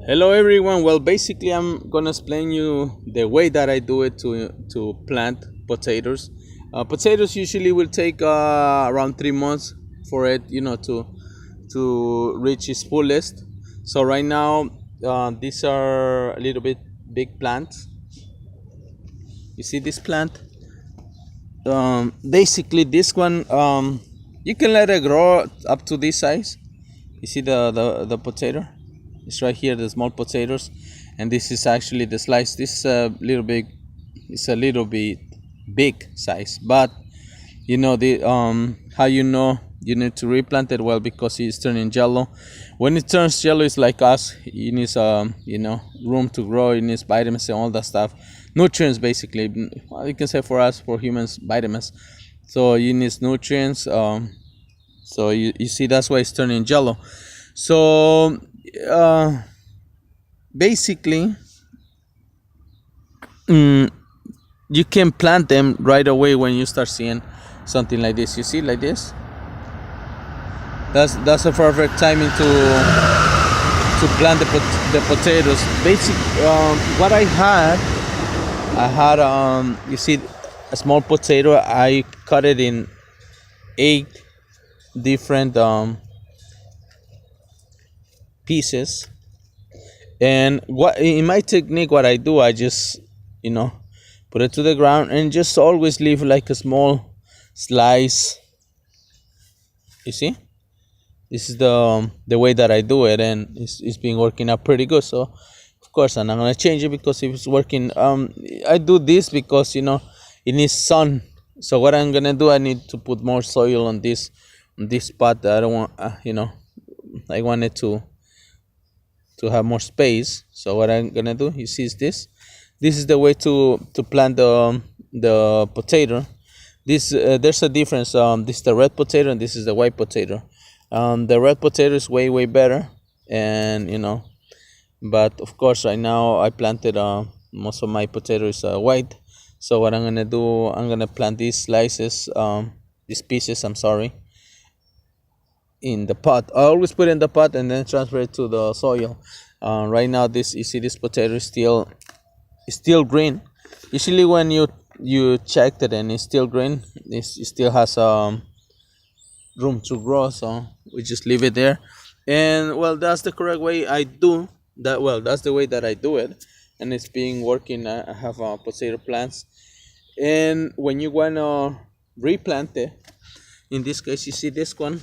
Hello everyone. Well, basically I'm gonna explain you the way that I do it to plant potatoes. Potatoes usually will take around 3 months for it, to reach its fullest. So right now, these are a little bit big plants. You see this plant? Basically this one, you can let it grow up to this size. You see the potato? It's right here, the small potatoes, and this is actually the slice. This is a little bit, it's a little bit big size, but the how you need to replant it. Well, because it's turning yellow. When it turns yellow, it's like us. It needs room to grow. It needs vitamins and all that stuff, nutrients basically. Well, you can say for us, for humans, vitamins. So it needs nutrients. So you see, that's why it's turning yellow. So basically, you can plant them right away when you start seeing something like this. You see, like this. That's a perfect timing to plant the potatoes. What I had you see, a small potato. I cut it in 8 different pieces. And what in my technique, what I do, I just put it to the ground and just always leave like a small slice. You see, this is the way that I do it, and it's been working out pretty good. So of course I'm not gonna change it, because if it's working, I do this because it needs sun. So what I'm gonna do, I need to put more soil on this spot. I don't want I want it to have more space. So what I'm gonna do, you see, is this is the way to plant the potato. This there's a difference. This is the red potato and this is the white potato. The red potato is way better, and but of course right now I planted most of my potatoes white. So what I'm gonna do, I'm gonna plant these slices, these pieces, I'm sorry, in the pot. I always put it in the pot and then transfer it to the soil. Right now, you see, this potato is still green. Usually when you check it and it's still green, it still has room to grow. So we just leave it there. And well, that's the correct way I do that. Well, that's the way that I do it, and it's been working. I have potato plants, and when you wanna replant it, in this case, you see this one,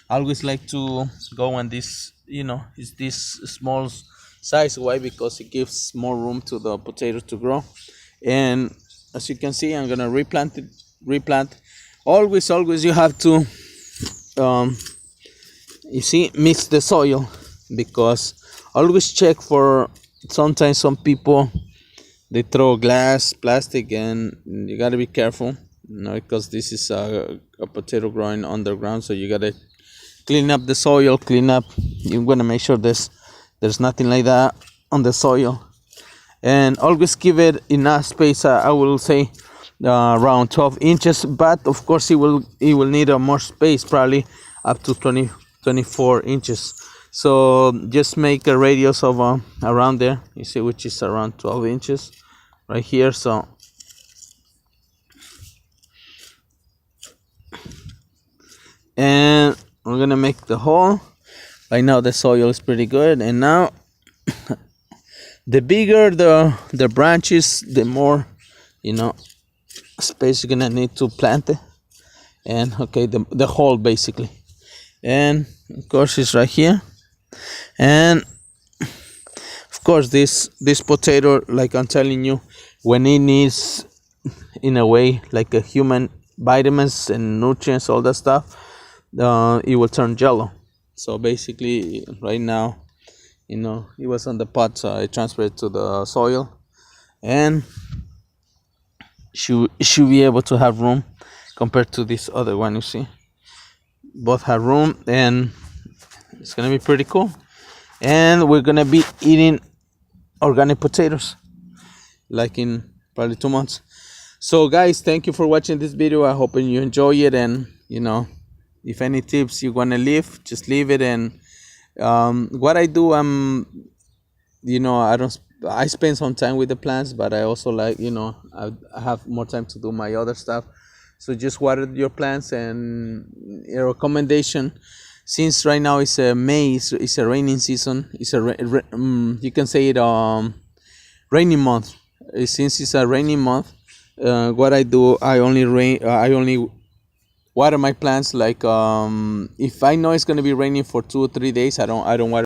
I always like to go on this, is this small size. Why? Because it gives more room to the potato to grow. And as you can see, I'm gonna replant. Always you have to you see, mix the soil, because always check for, sometimes some people, they throw glass, plastic, and you gotta be careful, because this is a potato growing underground. So you gotta clean up the soil, you're gonna make sure there's nothing like that on the soil, and always give it enough space. I will say around 12 inches, but of course it will need more space, probably up to 24 inches. So just make a radius of around there, you see, which is around 12 inches right here. So and we're gonna make the hole. Right now the soil is pretty good, and now the bigger the branches, the more space you're gonna need to plant it. And okay, the hole basically, and of course it's right here. And of course this potato, like I'm telling you, when it needs, in a way, like a human, vitamins and nutrients, all that stuff, it will turn yellow. So basically right now, it was on the pot, so I transferred it to the soil, and should be able to have room compared to this other one. You see, both have room, and it's gonna be pretty cool. And we're gonna be eating organic potatoes like in probably 2 months. So guys, thank you for watching this video. I hope you enjoy it, and if any tips you want to leave, just leave it. And what I do, I spend some time with the plants, but I also like, I have more time to do my other stuff. So just water your plants. And a recommendation, since right now it's May, it's a raining season. It's you can say it rainy month. Since it's a rainy month, what I do, I only water my plants like, if I know it's gonna be raining for 2 or 3 days, I don't water